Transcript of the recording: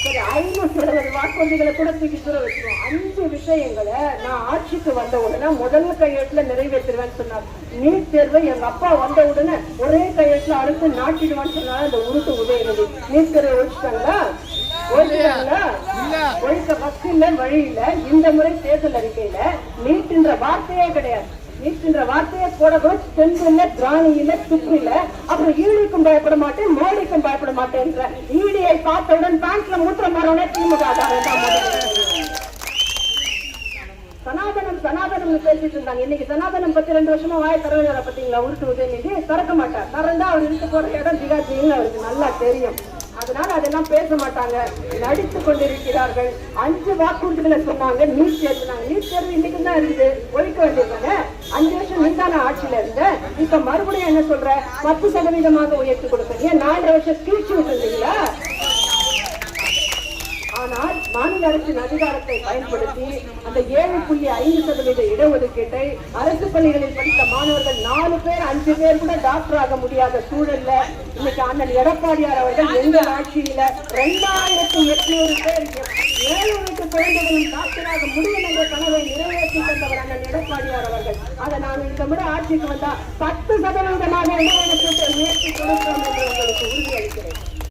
சரி 570 வாக்குறுதிகளை கூட தூக்கி தூர வச்சிருவோம். 5 விஷயங்களை நான் ஆட்சிக்கு வந்த உடனே முதல் கையெழுத்துல நிறைவேற்றுவேன்னு சொன்னார். நீட் தேர்வை எங்க அப்பா வந்த உடனே ஒரே கையெழுத்துல அடுத்து நாட்டிடுவான்னு சொன்னாலும் அந்த உருட்டு உதயநிதி. நீட் தேர்வை ஒழிச்சிட்டாங்களா? ஒழிக்க பக்தி இல்ல, வழி இல்ல. இந்த முறை தேர்தல் அறிக்கையில நீட்ன்ற வார்த்தையே கிடையாது. நீட்ன்ற வார்த்தையை போட கூட தென்பு இல்ல, திராணி இல்ல, துப்பு இல்ல. அப்புறம் ஈடிக்கும் பயப்பட மாட்டேன், மோடிக்கும் பயப்பட மாட்டேன்ற ஈடியை பார்த்தவுடன் பேங்க்ல மூத்திர மாறவனே திமுக. சனாதனம் சனாதனம் பேசிட்டு இருந்தாங்க. இன்னைக்கு சனாதனம் பத்தி 2 வருஷமா வாய திறவை பார்த்தீங்களா? உருட்டு உதயநிதி திறக்க மாட்டார். திறந்தா அவர் இருக்க போற இடம் திகாச்சின்னு அவருக்கு நல்லா தெரியும். அதனால அதெல்லாம் பேச மாட்டாங்க, நடித்து கொண்டிருக்கிறார்கள். 5 வாக்குறுதிகளை சொன்னாங்க. நீட் தேர்வு நீட் தேர்வு இன்னைக்கு தான் இருக்குது, ஒழிக்க வேண்டியதாங்க. 5 வருஷம் நீதான ஆட்சியில இருந்த, இப்ப மறுபடியும் என்ன சொல்ற? 10% உயர்த்தி கொடுப்பீங்க. 4 வருஷம் கீழ்ச்சி விட்டுருந்தீங்களா? ஆனால் மாநில அரசின் அதிகாரத்தை பயன்படுத்தி அந்த 7.5% இடஒதுக்கீட்டை அரசு பள்ளிகளில் படித்த மாணவர்கள் 4 பேர் 5 பேர் கூட டாக்டர் ஆக முடியாத சூழல்ல இன்னைக்கு அண்ணன் எடப்பாடியார் அவர்கள் எங்கள் ஆட்சியில 2800 பேர் 7 குழந்தைகளும் டாக்டராக முடியும் என்ற கனவை நிறைவேற்றி தந்தவர் அண்ணன் எடப்பாடியார் அவர்கள். அதை நான் இந்த முறை ஆட்சிக்கு வந்தா 10% இடஒதுக்கீட்டை உயர்த்தி கொடுக்கிறோம் என்று உங்களுக்கு உறுதியளிக்கிறேன்.